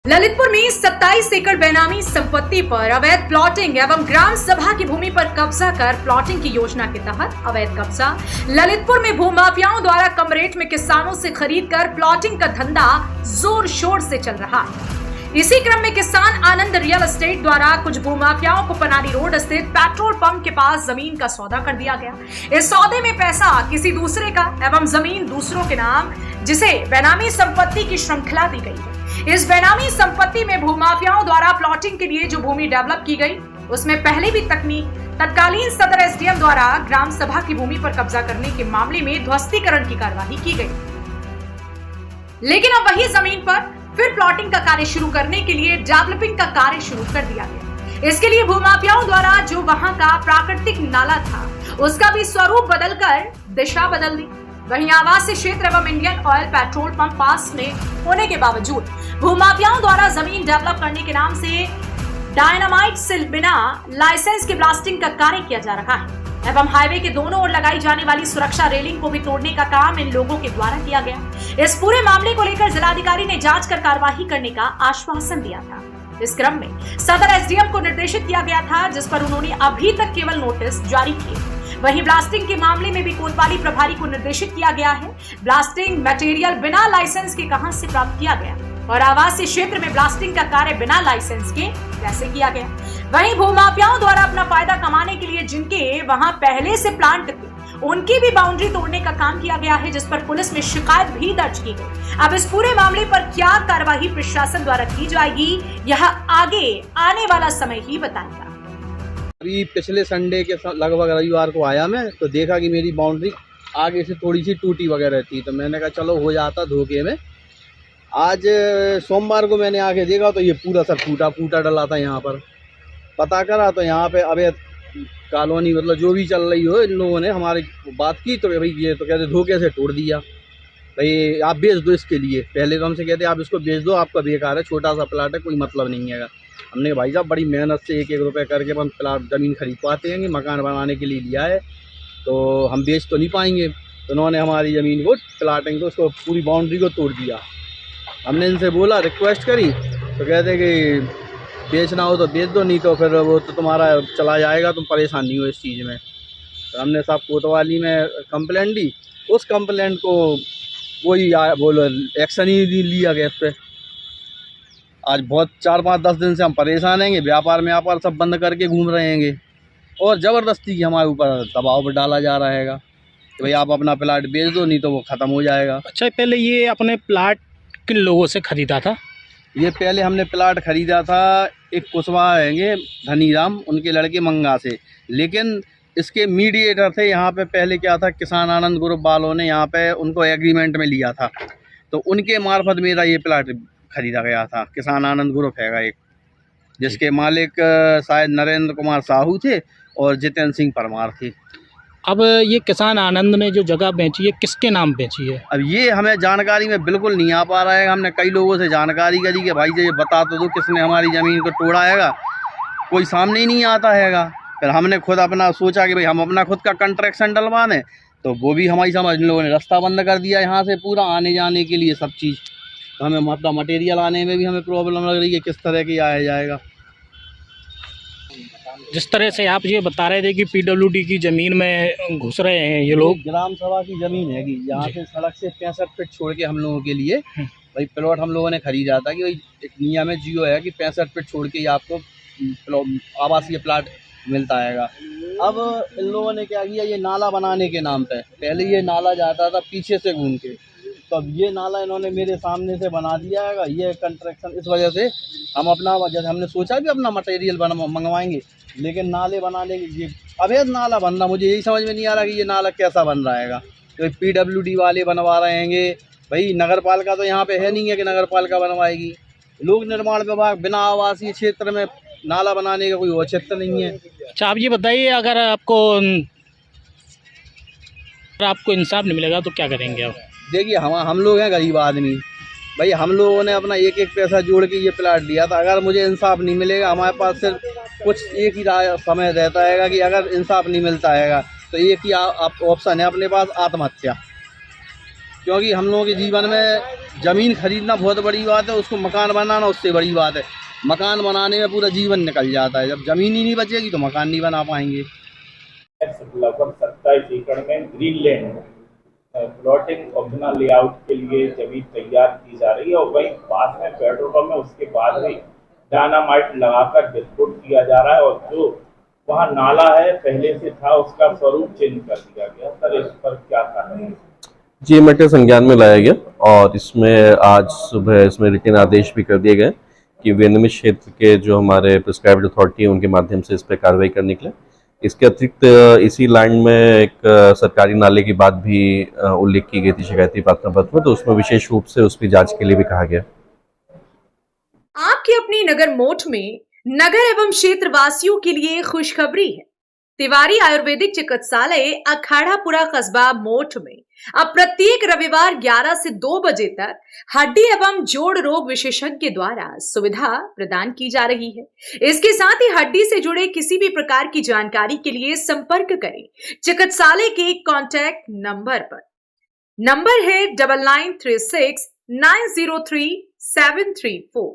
ललितपुर में 27 एकड़ बेनामी संपत्ति पर अवैध प्लॉटिंग एवं ग्राम सभा की भूमि पर कब्जा कर प्लॉटिंग की योजना के तहत अवैध कब्जा। ललितपुर में भूमाफियाओं द्वारा कम रेट में किसानों से खरीद कर प्लॉटिंग का धंधा जोर शोर से चल रहा है। इसी क्रम में किसान आनंद रियल एस्टेट द्वारा कुछ भूमाफियाओं को पनारी रोड स्थित पेट्रोल पंप के पास जमीन का सौदा कर दिया गया। इस सौदे में पैसा किसी दूसरे का एवं जमीन दूसरों के नाम, जिसे बेनामी संपत्ति की श्रृंखला दी गई है। इस बेनामी संपत्ति में भूमाफियाओं द्वारा प्लॉटिंग के लिए जो भूमि डेवलप की गई, उसमें पहले भी तत्कालीन सदर एसडीएम द्वारा ग्राम सभा की भूमि पर कब्जा करने के मामले में ध्वस्तीकरण की कार्यवाही की गई। लेकिन अब वही जमीन पर फिर प्लॉटिंग का कार्य शुरू करने के लिए डेवलपिंग का कार्य शुरू कर दिया गया। इसके लिए भूमाफियाओं द्वारा जो वहां का प्राकृतिक नाला था, उसका भी स्वरूप बदलकर दिशा बदल दी। वहीं आवासीय क्षेत्र एवं इंडियन ऑयल पेट्रोल पंप पास में होने के बावजूद भूमाफियाओं द्वारा जमीन डेवलप करने के नाम से डायनामाइट से बिना लाइसेंस के ब्लास्टिंग का कार्य किया जा रहा है एवं हाईवे के दोनों ओर लगाई जाने वाली सुरक्षा रेलिंग को भी तोड़ने का काम इन लोगों के द्वारा किया गया। इस पूरे मामले को लेकर जिलाधिकारी ने जांच कर कार्रवाई करने का आश्वासन दिया था। इस क्रम में सदर एसडीएम को निर्देशित किया गया था, जिस पर उन्होंने अभी तक केवल नोटिस जारी किए। वहीं ब्लास्टिंग के मामले में भी कोतवाली प्रभारी को निर्देशित किया गया है। ब्लास्टिंग मटेरियल बिना लाइसेंस के कहां से प्राप्त किया गया और आवासीय क्षेत्र में ब्लास्टिंग का कार्य बिना लाइसेंस के कैसे किया गया। वहीं भूमाफियाओं द्वारा अपना फायदा कमाने के लिए जिनके वहां पहले से प्लांट थे, उनकी भी बाउंड्री तोड़ने का काम किया गया है, जिस पर पुलिस में शिकायत भी दर्ज की गई। अब इस पूरे मामले पर क्या कार्यवाही प्रशासन द्वारा की जाएगी, यह आगे आने वाला समय ही बताएगा। अभी पिछले संडे के लगभग रविवार को आया मैं, तो देखा कि मेरी बाउंड्री आगे से थोड़ी सी टूटी वगैरह थी, तो मैंने कहा चलो हो जाता धोखे में। आज सोमवार को मैंने आके देखा तो ये पूरा सब टूटा डला था। यहाँ पर पता करा तो यहाँ पे अवैध कॉलोनी मतलब जो भी चल रही हो, इन लोगों ने हमारी बात की तो भाई ये तो कहते धोखे से तोड़ दिया, भाई आप बेच दो इसके लिए। पहले तो हमसे कहते आप इसको बेच दो, आपका बेकार है, छोटा सा प्लाट है, कोई मतलब नहीं है। हमने भाई साहब बड़ी मेहनत से एक रुपये करके हम प्लाट ज़मीन खरीद पाते हैं, मकान बनाने के लिए लिया है, तो हम बेच तो नहीं पाएंगे। तो उन्होंने हमारी ज़मीन को प्लाटिंग को उसको पूरी बाउंड्री को तोड़ दिया। हमने इनसे बोला, रिक्वेस्ट करी, तो कहते कि बेचना हो तो बेच दो, नहीं तो फिर वो तो तुम्हारा चला जाएगा, तुम परेशान नहीं हो इस चीज़ में। तो हमने साहब कोतवाली में कंप्लेंट दी, उस कंप्लेंट को कोई बोलो एक्शन ही नहीं लिया गया इस पर। आज बहुत 4-5-10 दिन से हम परेशान हैं, व्यापार सब बंद करके घूम रहे हैं और ज़बरदस्ती की हमारे ऊपर दबाव डाला जा रहा है कि भाई आप अपना प्लाट बेच दो, नहीं तो वो ख़त्म हो जाएगा। अच्छा, पहले ये अपने प्लाट किन लोगों से ख़रीदा था? ये पहले हमने प्लाट ख़रीदा था एक कुशवाहा हैंगे धनीराम, उनके लड़के मंगा से, लेकिन इसके मीडिएटर थे यहाँ पे। पहले क्या था, किसान आनंद ग्रुप वालों ने यहाँ पे उनको एग्रीमेंट में लिया था, तो उनके मार्फत मेरा ये प्लाट खरीदा गया था। किसान आनंद ग्रुप हैगा एक, जिसके मालिक शायद नरेंद्र कुमार साहू थे और जितेंद्र सिंह परमार थे। अब ये किसान आनंद ने जो जगह बेची है, किसके नाम बेची है? अब ये हमें जानकारी में बिल्कुल नहीं आ पा रहा है। हमने कई लोगों से जानकारी करी कि भाई ये बता तो दो किसने हमारी ज़मीन को तोड़ा हैगा, कोई सामने ही नहीं आता हैगा। फिर हमने खुद अपना सोचा कि भाई हम अपना खुद का कंट्रैक्शन डलवा दें, तो वो भी हमारी समझ इन लोगों ने रास्ता बंद कर दिया यहाँ से पूरा आने जाने के लिए सब चीज़। तो हमें मतलब मटेरियल आने में भी हमें प्रॉब्लम लग रही है, किस तरह की आया जाएगा। जिस तरह से आप ये बता रहे थे कि पीडब्ल्यूडी की ज़मीन में घुस रहे हैं ये लोग, ग्राम सभा की ज़मीन हैगी, यहाँ से सड़क से 65 फीट छोड़ के हम लोगों के लिए भाई प्लॉट हम लोगों ने खरीदा था कि भाई एक नियम में जियो है कि 65 फीट छोड़ के ही आपको आवासीय प्लाट मिलता हैगा। अब इन लोगों ने क्या किया, ये नाला बनाने के नाम पे, पहले ये नाला जाता था पीछे से घूम के, तो अब ये नाला इन्होंने मेरे सामने से बना दिया हैगा। ये कंस्ट्रक्शन इस वजह से हम अपना, जैसे हमने सोचा भी अपना मटेरियल मंगवाएंगे, लेकिन नाले बनाने के लिए अवैध नाला बन रहा। मुझे यही समझ में नहीं आ रहा कि ये नाला कैसा बन रहा हैगा। तो पीडब्ल्यूडी वाले बनवा रहे हैंगे, भाई नगर पालिका तो यहाँ पे है नहीं है कि नगर पालिका बनवाएगी। लोक निर्माण विभाग बिना आवासीय क्षेत्र में नाला बनाने का कोई औचित्य नहीं है। अच्छा, आप ये बताइए, अगर आपको इंसाफ नहीं मिलेगा तो क्या करेंगे आप? देखिए हम लोग हैं गरीब आदमी, भाई हम लोगों ने अपना एक पैसा जोड़ के ये प्लाट लिया था। अगर मुझे इंसाफ नहीं मिलेगा, हमारे पास सिर्फ कुछ एक ही समय रहता है कि अगर इंसाफ नहीं मिलता है तो एक ही ऑप्शन है अपने पास, आत्महत्या। क्योंकि हम लोगों के जीवन में ज़मीन खरीदना बहुत बड़ी बात है, उसको मकान बनाना उससे बड़ी बात है। मकान बनाने में पूरा जीवन निकल जाता है, जब ज़मीन ही नहीं बचेगी तो मकान नहीं बना पाएंगे। लगभग 27 एकड़ में ग्रीन लैंड प्लॉटिंग अपना लेआउट के लिए जमीन तैयार की जा रही है और वहीं पास में पेट्रोल पंप है, उसके बाद भी डायनामाइट लगाकर विस्फोट किया जा रहा है और जो वहाँ नाला है पहले से था उसका स्वरूप चेंज कर दिया गया। सर इस पर क्या कारण है? जी, मैटर संज्ञान में लाया गया और इसमें आज सुबह इसमें रिटन आदेश भी कर दिए गए कि विनियमित क्षेत्र के जो हमारे प्रिस्क्राइब्ड अथॉरिटी है उनके माध्यम से इस पर कार्रवाई करने के लिए। इसके अतिरिक्त इसी लाइन में एक सरकारी नाले की बात भी उल्लेख की गई थी शिकायती प्रार्थना पत्र में, तो उसमें विशेष रूप से उसकी जांच के लिए भी कहा गया। आपकी अपनी नगर मोठ में नगर एवं क्षेत्र वासियों के लिए खुशखबरी है। तिवारी आयुर्वेदिक चिकित्सालय अखाड़ापुरा कस्बा मोठ में अब प्रत्येक रविवार 11 से 2 बजे तक हड्डी एवं जोड़ रोग विशेषज्ञ द्वारा सुविधा प्रदान की जा रही है। इसके साथ ही हड्डी से जुड़े किसी भी प्रकार की जानकारी के लिए संपर्क करें चिकित्सालय के कॉन्टैक्ट नंबर पर। नंबर है 9936 903 734।